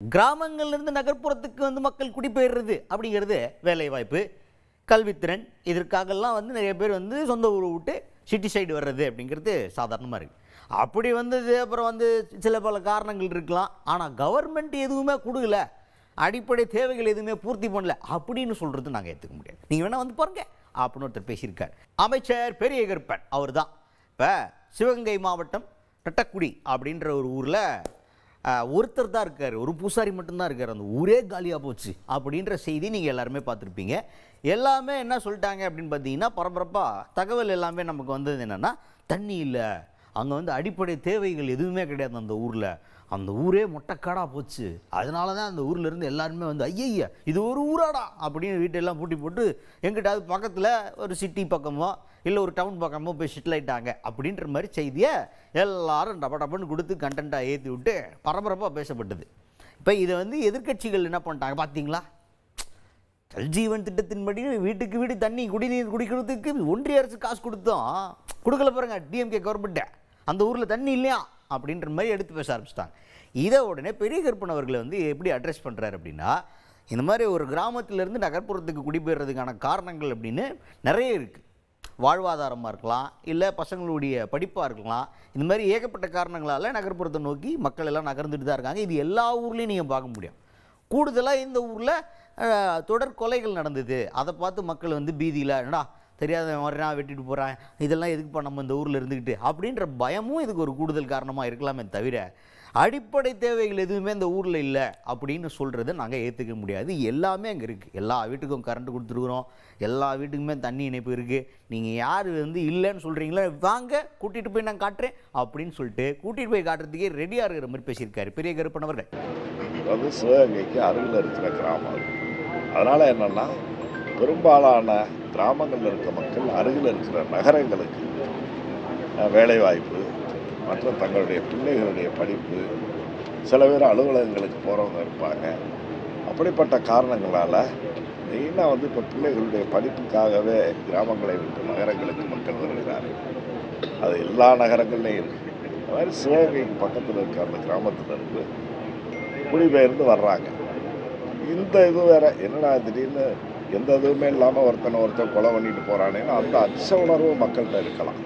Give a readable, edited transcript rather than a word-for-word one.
கிராமங்கள்லேருந்து நகர்ப்புறத்துக்கு வந்து மக்கள் குடிபெயர்றது அப்படிங்கிறது வேலைவாய்ப்பு, கல்வித்திறன் இதற்காகலாம் வந்து நிறைய பேர் வந்து சொந்த ஊரை விட்டு சிட்டி சைடு வர்றது அப்படிங்கிறது சாதாரணமாக இருக்குது. அப்படி வந்தது அப்புறம் வந்து சில பல காரணங்கள் இருக்கலாம். ஆனால் கவர்மெண்ட் எதுவுமே கொடுக்கல, அடிப்படை தேவைகள் எதுவுமே பூர்த்தி பண்ணல அப்படின்னு சொல்கிறது நாங்கள் ஏற்றுக்க முடியாது. நீங்கள் வேணால் வந்து பாருங்க அப்படின்னு ஒருத்தர் பேசியிருக்கார். அமைச்சர் பெரிய கருப்பன் அவர் தான். இப்போ சிவகங்கை மாவட்டம் ரெட்டக்குடி அப்படின்ற ஒரு ஊரில் ஒருத்தர் தான் இருக்கார், ஒரு பூசாரி மட்டும்தான் இருக்கார். அந்த ஊரே காலியாக போச்சு அப்படின்ற செய்தி நீங்கள் எல்லாருமே பார்த்துருப்பீங்க. எல்லாமே என்ன சொல்லிட்டாங்க அப்படின்னு பார்த்தீங்கன்னா, பரபரப்பாக தகவல் எல்லாமே நமக்கு வந்தது என்னென்னா, தண்ணி இல்லை, அங்கே வந்து அடிப்படை தேவைகள் எதுவுமே கிடையாது அந்த ஊரில், அந்த ஊரே மொட்டைக்காடாக போச்சு. அதனால தான் அந்த ஊர்லேருந்து எல்லாருமே வந்து ஐயய்யா இது ஒரு ஊராடா அப்படின்னு வீட்டெல்லாம் பூட்டி போட்டு எங்கிட்டாவது பக்கத்தில் ஒரு சிட்டி பக்கமோ இல்லை ஒரு டவுன் பக்கமோ போய் செட்டில் ஆகிட்டாங்க அப்படின்ற மாதிரி செய்தியை எல்லாரும் டப்ப டப்பன்னு கொடுத்து கண்டென்ட்டாக ஏற்றி விட்டு பரபரப்பாக பேசப்பட்டது. இப்போ இதை வந்து எதிர்க்கட்சிகள் என்ன பண்ணிட்டாங்க பார்த்தீங்களா? ஜல்ஜீவன் திட்டத்தின்படி வீட்டுக்கு வீடு தண்ணி குடிநீர் குடிக்கிறதுக்கு ஒன்றிய அரசு காசு கொடுத்தோம், கொடுக்கல பாருங்க டிஎம்கே கவர்மெண்ட்டை, அந்த ஊரில் தண்ணி இல்லையா அப்படின்ற மாதிரி எடுத்து பேச ஆரம்பிச்சிட்டாங்க. இதை உடனே பெரிய கருப்பன் அவர்களை வந்து எப்படி அட்ரஸ் பண்ணுறாரு அப்படின்னா, இந்த மாதிரி ஒரு கிராமத்திலேருந்து நகர்ப்புறத்துக்கு குடிபெயர்றதுக்கான காரணங்கள் அப்படின்னு நிறைய இருக்குது. வாழ்வாதாரமாக இருக்கலாம், இல்லை பசங்களுடைய படிப்பாக இருக்கலாம், இந்த மாதிரி ஏகப்பட்ட காரணங்களால் நகர்ப்புறத்தை நோக்கி மக்கள் எல்லாம் நகர்ந்துட்டு தான் இருக்காங்க. இது எல்லா ஊர்லேயும் நீங்கள் பார்க்க முடியும். கூடுதலாக இந்த ஊரில் தொடர் கொலைகள் நடந்தது, அதை பார்த்து மக்கள் வந்து பீதியில் என்னடா தெரியாத வர்றான் வெட்டிட்டு போகிறான், இதெல்லாம் எதுக்கு நம்ம இந்த ஊரில் இருந்துக்கிட்டு அப்படின்ற பயமும் இதுக்கு ஒரு கூடுதல் காரணமாக இருக்கலாமே தவிர, அடிப்படை தேவைகள் எதுவுமே இந்த ஊரில் இல்லை அப்படின்னு சொல்கிறத நாங்கள் ஏற்றுக்க முடியாது. எல்லாமே அங்கே இருக்குது. எல்லா வீட்டுக்கும் கரண்ட் கொடுத்துருக்குறோம், எல்லா வீட்டுக்குமே தண்ணி இணைப்பு இருக்குது. நீங்கள் யார் வந்து இல்லைன்னு சொல்கிறீங்களோ வாங்க கூட்டிகிட்டு போய் நான் காட்டுறேன் அப்படின்னு சொல்லிட்டு கூட்டிகிட்டு போய் காட்டுறதுக்கே ரெடியாக இருக்கிற மாதிரி பேசியிருக்காரு பெரிய கருப்பன் அவர்கள். அது சிவகங்கைக்கு அருகில் இருக்கிற கிராமம். அதனால் என்னென்னா, பெரும்பாலான கிராமங்களில் இருக்க மக்கள் அருகில் இருக்கிற நகரங்களுக்கு வேலைவாய்ப்பு மற்றும் தங்களுடைய பிள்ளைகளுடைய படிப்பு, சில பேர் அலுவலகங்களுக்கு போகிறவங்க இருப்பாங்க. அப்படிப்பட்ட காரணங்களால் மெயினாக வந்து இப்போ பிள்ளைகளுடைய படிப்புக்காகவே கிராமங்களை விட்டு நகரங்களுக்கு மக்கள் வருகிறார்கள். அது எல்லா நகரங்கள்லேயும் இருக்குது. அது மாதிரி சிவகங்கைக்கு பக்கத்தில் இருக்க அந்த கிராமத்தில் இருந்து குடிபெயர்ந்து வர்றாங்க. இந்த இது வேறு என்னடா திடீர்னு எந்த இதுவுமே இல்லாமல் ஒருத்தன் கொலை பண்ணிட்டு போகிறானேன்னு அந்த அச்ச உணர்வு மக்கள்கிட்ட இருக்கலாம்.